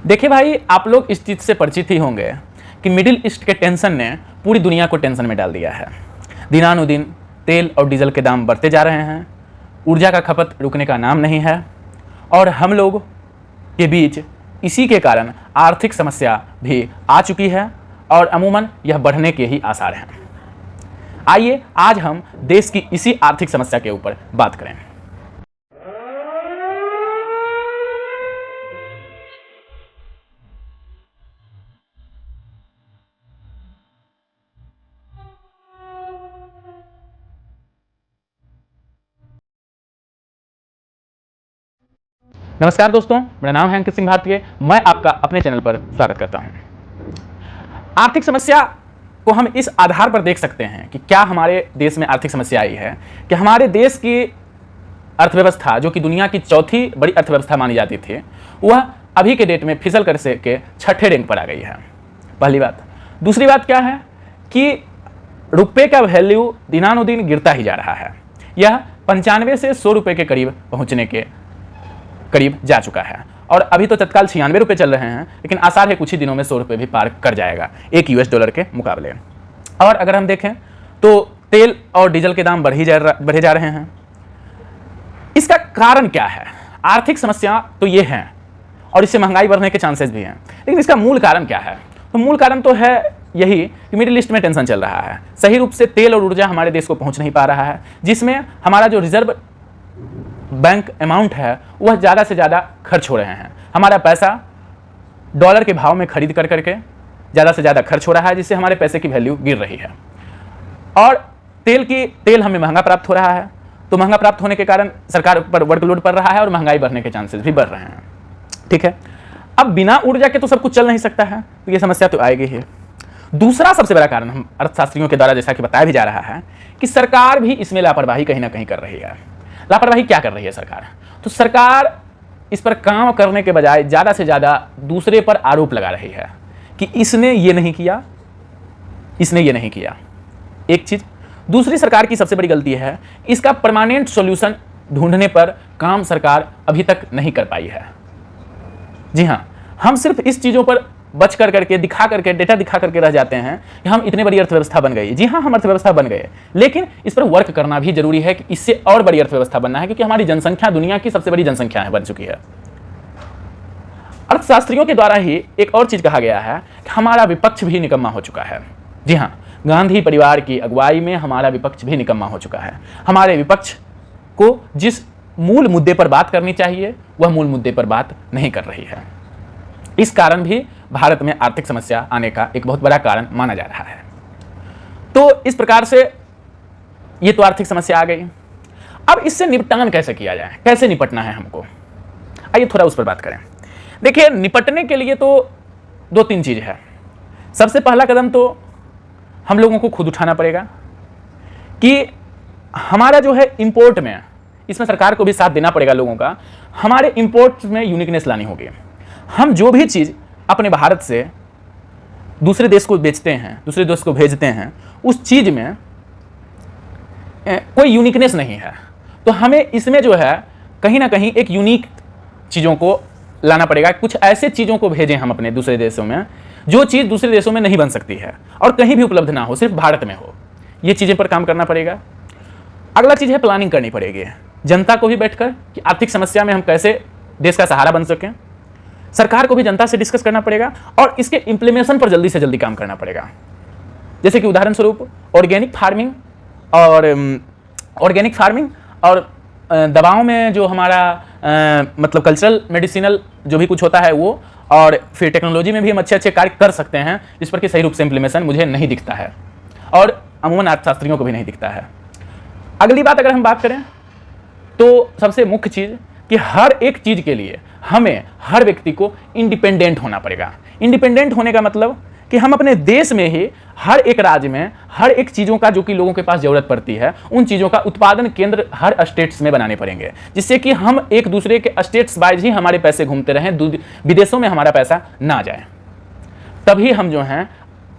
देखिए भाई, आप लोग इस चीज़ से परिचित ही होंगे कि मिडिल ईस्ट के टेंशन ने पूरी दुनिया को टेंशन में डाल दिया है। दिनानुदिन तेल और डीजल के दाम बढ़ते जा रहे हैं, ऊर्जा का खपत रुकने का नाम नहीं है और हम लोग के बीच इसी के कारण आर्थिक समस्या भी आ चुकी है और अमूमन यह बढ़ने के ही आसार हैं। आइए आज हम देश की इसी आर्थिक समस्या के ऊपर बात करें। नमस्कार दोस्तों, मेरा नाम है अंकित सिंह भारतीय। मैं आपका अपने चैनल पर स्वागत करता हूं। आर्थिक समस्या को हम इस आधार पर देख सकते हैं कि क्या हमारे देश में आर्थिक समस्या आई है कि हमारे देश की अर्थव्यवस्था, जो कि दुनिया की चौथी बड़ी अर्थव्यवस्था मानी जाती थी, वह अभी के डेट में फिसल कर से के छठे रैंक पर आ गई है। पहली बात। दूसरी बात क्या है कि रुपये का वैल्यू दिनानुदिन गिरता ही जा रहा है। यह 95 से 100 रुपये के करीब पहुंचने के करीब जा चुका है और अभी तो तत्काल 96 रुपये चल रहे हैं, लेकिन आसार है कुछ ही दिनों में 100 रुपये भी पार कर जाएगा एक यूएस डॉलर के मुकाबले। और अगर हम देखें तो तेल और डीजल के दाम बढ़े जा रहे हैं। इसका कारण क्या है? आर्थिक समस्या तो ये है और इससे महंगाई बढ़ने के चांसेस भी हैं, लेकिन इसका मूल कारण क्या है? तो मूल कारण तो है यही कि मिडिल ईस्ट में टेंशन चल रहा है। सही रूप से तेल और ऊर्जा हमारे देश को पहुंच नहीं पा रहा है, जिसमें हमारा जो रिजर्व बैंक अमाउंट है वह ज़्यादा से ज़्यादा खर्च हो रहे हैं। हमारा पैसा डॉलर के भाव में खरीद कर करके ज़्यादा से ज़्यादा खर्च हो रहा है, जिससे हमारे पैसे की वैल्यू गिर रही है। और तेल हमें महंगा प्राप्त हो रहा है, तो महंगा प्राप्त होने के कारण सरकार पर वर्कलोड पड़ रहा है और महंगाई बढ़ने के चांसेस भी बढ़ रहे हैं। ठीक है, अब बिना ऊर्जा के तो सब कुछ चल नहीं सकता है, तो ये समस्या तो आएगी ही। दूसरा सबसे बड़ा कारण हम अर्थशास्त्रियों के द्वारा जैसा कि बताया भी जा रहा है कि सरकार भी इसमें लापरवाही कहीं ना कहीं कर रही है। लापरवाही क्या कर रही है सरकार? तो सरकार इस पर काम करने के बजाय ज़्यादा से ज़्यादा दूसरे पर आरोप लगा रही है कि इसने ये नहीं किया, इसने ये नहीं किया। एक चीज़। दूसरी सरकार की सबसे बड़ी गलती है, इसका परमानेंट सॉल्यूशन ढूंढने पर काम सरकार अभी तक नहीं कर पाई है। जी हाँ, हम सिर्फ इस चीज़ों पर बच कर करके दिखा करके डेटा दिखा करके रह जाते हैं कि हम इतनी बड़ी अर्थव्यवस्था बन गई। जी हाँ, हम अर्थव्यवस्था बन गए, लेकिन इस पर वर्क करना भी जरूरी है कि इससे और बड़ी अर्थव्यवस्था बनना है, क्योंकि हमारी जनसंख्या दुनिया की सबसे बड़ी जनसंख्या है, बन चुकी है। अर्थशास्त्रियों के द्वारा ही एक और चीज कहा गया है कि हमारा विपक्ष भी निकम्मा हो चुका है। जी हाँ, गांधी परिवार की अगुवाई में हमारा विपक्ष भी निकम्मा हो चुका है। हमारे विपक्ष को जिस मूल मुद्दे पर बात करनी चाहिए वह मूल मुद्दे पर बात नहीं कर रही है। इस कारण भी भारत में आर्थिक समस्या आने का एक बहुत बड़ा कारण माना जा रहा है। तो इस प्रकार से ये तो आर्थिक समस्या आ गई। अब इससे निपटान कैसे किया जाए, कैसे निपटना है हमको, आइए थोड़ा उस पर बात करें। देखिए, निपटने के लिए तो 2-3 चीज है। सबसे पहला कदम तो हम लोगों को खुद उठाना पड़ेगा कि हमारा जो है इंपोर्ट में, इसमें सरकार को भी साथ देना पड़ेगा लोगों का। हमारे इंपोर्ट में यूनिकनेस लानी होगी। हम जो भी चीज़ अपने भारत से दूसरे देश को बेचते हैं, दूसरे देश को भेजते हैं, उस चीज़ में कोई यूनिकनेस नहीं है, तो हमें इसमें जो है कहीं ना कहीं एक यूनिक चीज़ों को लाना पड़ेगा। कुछ ऐसे चीज़ों को भेजें हम अपने दूसरे देशों में, जो चीज़ दूसरे देशों में नहीं बन सकती है और कहीं भी उपलब्ध ना हो, सिर्फ भारत में हो। ये चीज़ें पर काम करना पड़ेगा। अगला चीज़ है प्लानिंग करनी पड़ेगी, जनता को भी बैठकर कि आर्थिक समस्या में हम कैसे देश का सहारा बन सकें। सरकार को भी जनता से डिस्कस करना पड़ेगा और इसके इम्प्लीमेशन पर जल्दी से जल्दी काम करना पड़ेगा। जैसे कि उदाहरण स्वरूप ऑर्गेनिक फार्मिंग और दवाओं में जो हमारा मतलब कल्चरल मेडिसिनल जो भी कुछ होता है वो, और फिर टेक्नोलॉजी में भी हम अच्छे अच्छे कार्य कर सकते हैं, जिस पर कि सही रूप से इम्प्लीमेशन मुझे नहीं दिखता है और अमूमन अर्थशास्त्रियों को भी नहीं दिखता है। अगली बात अगर हम बात करें तो सबसे मुख्य चीज़ कि हर एक चीज़ के लिए हमें हर व्यक्ति को इंडिपेंडेंट होना पड़ेगा। इंडिपेंडेंट होने का मतलब कि हम अपने देश में ही हर एक राज्य में हर एक चीज़ों का जो कि लोगों के पास ज़रूरत पड़ती है, उन चीज़ों का उत्पादन केंद्र हर स्टेट्स में बनाने पड़ेंगे, जिससे कि हम एक दूसरे के स्टेट्स वाइज ही हमारे पैसे घूमते रहें, विदेशों में हमारा पैसा ना जाए। तभी हम जो हैं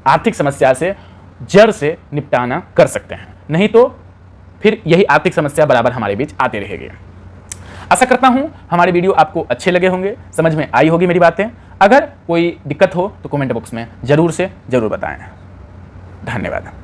आर्थिक समस्या से जड़ से निपटाना कर सकते हैं, नहीं तो फिर यही आर्थिक समस्या बराबर हमारे बीच आती रहेगी। आशा करता हूं हमारे वीडियो आपको अच्छे लगे होंगे, समझ में आई होगी मेरी बातें। अगर कोई दिक्कत हो तो कमेंट बॉक्स में जरूर से जरूर बताएं। धन्यवाद।